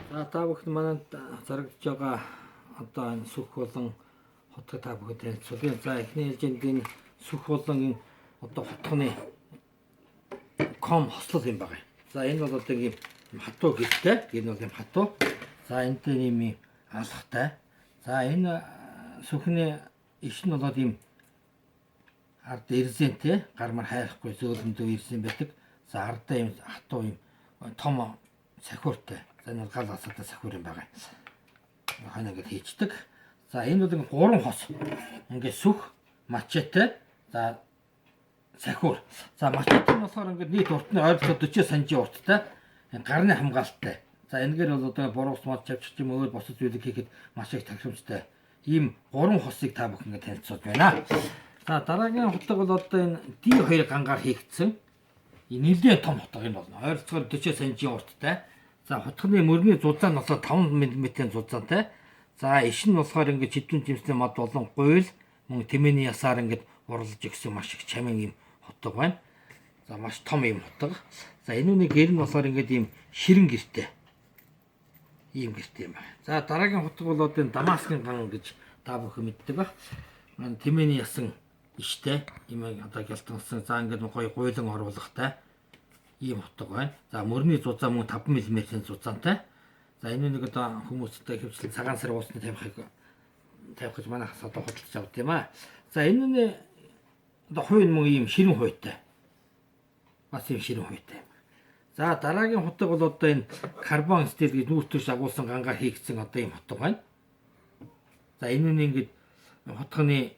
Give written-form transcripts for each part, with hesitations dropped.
За та бүхэн манайд зарагдж байгаа одоо энэ сүх болон хотго та бүхэн танилцуулъя. За эхний ээлжинд энэ сүх болон энэ одоо хотгоны ком хослол юм байна. За энэ бол одоо ийм хатуу гэртэй. Энэ бол ийм хатуу. За энэ дээр ийм алхтай. За энэ сүхний иш нь болоод ийм ард эрзэнтэй гармаар хайхгүй зөөлөндөө ирсэн байдаг. За ардаа ийм хатуу ийм том сахиуртай. За энэ гал асаатай сахиур юм байна. Ханаа гэж хийчдэг. За энэ бол гурван хос. Ингээд сүх, мачете, за сахиур. За мачете нь болохоор ингээд нийт урт нь ойролцоогоор 40 см урттай. Гарны хамгаалалттай. За энэгээр бол одоо буруус мод чавчих юм өөр босод зүйлийг хийхэд маш их тахиромжтой. Ийм гурван хосыг та бүхэн ингээд танилцуулж байна. За дараагийн хотго бол одоо энэ D2 гангаар хийгдсэн. Нэлээд том хотго юм болно. Ойролцоогоор 40 см урттай. За хотгоны мөрний зузаан нь болохоор 5 мм-ийн зузаантай. За иш нь болохоор ингээд чидүүн жимсний мод болон гуйл мөн тэмээний ясаар ингээд урлаж өгсөн маш их чамин юм хотго байна. За маш том юм хотго. За энүүний гэр нь болохоор ингээд ийм ширэн гэртэй. Ийм гэртэй юм байна. За дараагийн хотго бол одоо энэ Дамаскын ган гэж та бүхэн мэддэг баг. Тэмээний ясан иштэй ийм одоо гялтгансан. За ингээд гоё гуйлан оруулахтай ийм хотго байна. За мөрний зузаан мөн 5 мм-ийн зузаантай. За энэ нэг одоо хүмүүстэй хөвчлэн цагаан сар уусны тавих гэж манайхаас одоо хөдөлж авд юм аа. За энэ одоо хувийн мөн ийм ширэн хувьтай. Бас ийм ширэн хувьтай. За дараагийн хотго бол одоо энэ карбон стил гэж нүүр төрш агуулсан гангаар хийгдсэн одоо ийм хотго байна. За энэ нь ингээд хотгоны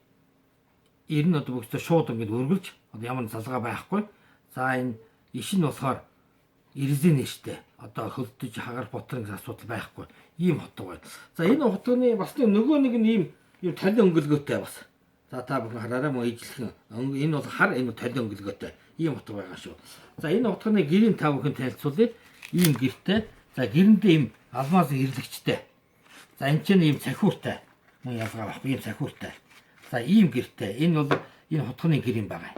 ир нь одоо бүгд шууд ингээд өргөлж одоо ямар залгаа байхгүй. За энэ иш нь болохоор эрзэн нэртэй. Одоо хөлдөж хагаар ботрын асуудал байхгүй. Ийм хотго байна. За энэ хотгоны бас нөгөө нэг нь ийм талын өнгөлгөөтэй бас. За та бүхэн хараарай мөн ижлэхэн. Энэ бол хар, энэ талын өнгөлгөөтэй. Ийм хотго байгаа шүү. За энэ хотгоны гэрийн та бүхэн танилцуулъя. Ийм гэртэй. За гэрэндээ ийм алмаз ирлэгчтэй. За энэ чинь ийм сахиуртай. Мөн ялгаа байхгүй ийм сахиуртай. За ийм гэртэй. Энэ бол энэ хотгоны гэр юм байна.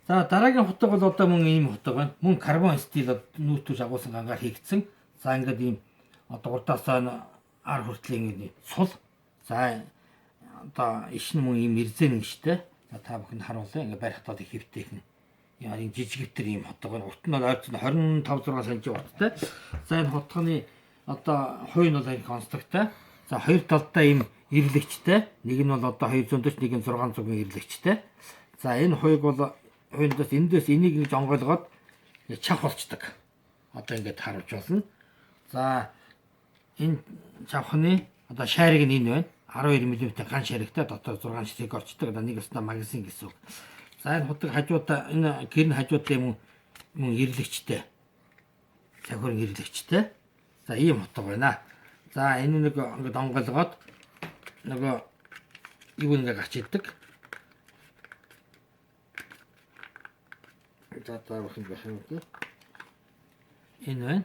За дараагийн хотго бол одоо мөн ийм хотго байна. Мөн карбон стил нүүртүүж агуулсан гангаар хийгдсэн. За ингээд ийм одоо урдаасаа ар хүртлийн ингээд сул. За одоо иш нь мөн ийм эрзэн иштэй. За та бүхэнд харуулъя. Ингээд барих тал их хэвтэй их. Яа ийм жижигтэр ийм хотго байна. Урт нь бол ойрцоо 25-6 см урттай. За энэ хотгоны одоо хувь нь бол энэ конструктай. За хоёр талдаа ийм ирлэгчтэй. Нэг нь бол одоо 240, нэг нь 600-ын ирлэгчтэй. За энэ хувийг бол хоёулаас эндээс энийг ингэж онгойлгоод чав болчдаг. Одоо ингээд харуулж болно. За энэ чавхны одоо шариг нь энэ байна. 12 мм ган шаригтай дотор 6 ширхэг орчдөг. Одоо нэг өснө магазин гэсэн үг. За энэ хотог хажуудаа энэ гэр нь хажуудаа мөн ирлэгчтэй. Сахиурын ирлэгчтэй. За ийм хотог байна. За энэ нэг ингээд онгойлгоод нөгөө юу нэг гарч идэг. За таавахын байх юм уу? Энэ байна.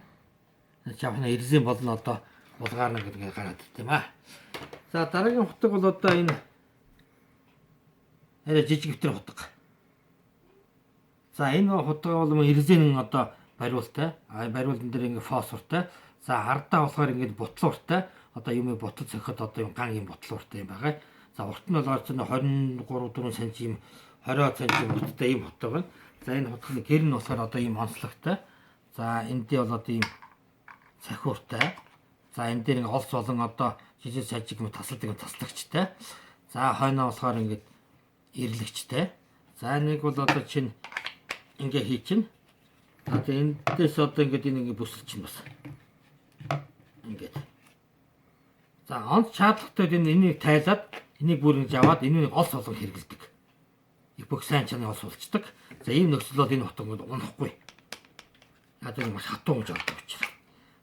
Чавхна эрзэн болно одоо булгаар нэг ингэ гараад ирт юм аа. За дараагийн хотго бол одоо энэ арай жижиг хвтэр хотго. За энэ хотго бол эрзэн одоо бариултай. Бариулан дээр ингэ фосфортай. За ардаа болохоор ингэ бутлууртай. Одоо юм ботод цохиход одоо юм ган юм бутлууртай юм байгаа. За урт нь бол орцсон 23-4 см 20 см урттай юм хотго байна. За энэ хотгоны гэр нь болохоор одоо ийм онцлогтой. За эндээ бол одоо ийм сахиуртай. За энэ дээр ингээ олс болон одоо жижиг сажиг юм тасалдаг таслагчтай. За хойноо болохоор ингээд ирлэгчтэй. За нэг бол одоо чинь ингээ хий чинь. Одоо эндээс одоо ингээд энэ ингээ бүсэл чинь бас. Ингээд. За онц шаардлагатай энийг тайлаад энийг бүр ингэж аваад энийг олс болон хэрэгэлдэг. Их бүх сайн чанар олс болчдөг. За ийм нөхцөл бол энэ хотгод унахгүй. Надад маш хатуу гэж боддог учраас.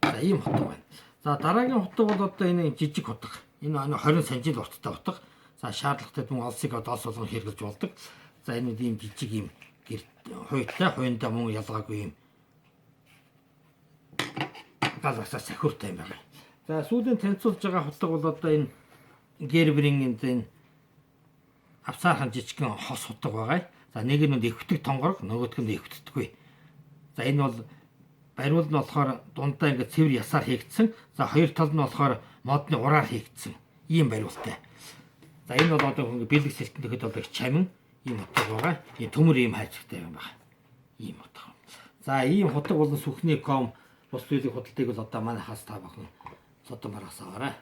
За ийм хотго байна. За дараагийн хотго бол одоо энэ жижиг хотго. Энэ 20 см урттай хотго. За шаардлагатай мөн олсыг олс болгон хэрэглэж болдог. За энэ ийм жижиг ийм гэр хуйтай хуйндаа мөн ялгаагүй ийм гал басаа сахиуртай юм байна. За сүүлийн танилцуулж байгаа хотго бол одоо энэ Герберийн энэ авсаархан жижигхэн хос хотго байгаа. За нэг нь өвтөг тонгорог, нөгөөх нь өвтдөггүй. За энэ бол бариул нь болохоор дундаа ингээд цэвэр ясаар хийгдсэн. За хоёр тал нь болохоор модны ураар хийгдсэн. Ийм бариултай. За энэ бол одоо ингээд бэлэг сэлтэнтэхэд бол их чамин ийм утга байгаа. Ийм төмөр ийм хайцтай юм байна. Ийм утга. За ийм хутаг болон сүхний ком бус зүйлийг худалдыг бол одоо манайхаас та бүхэн содон маргаас аваарай.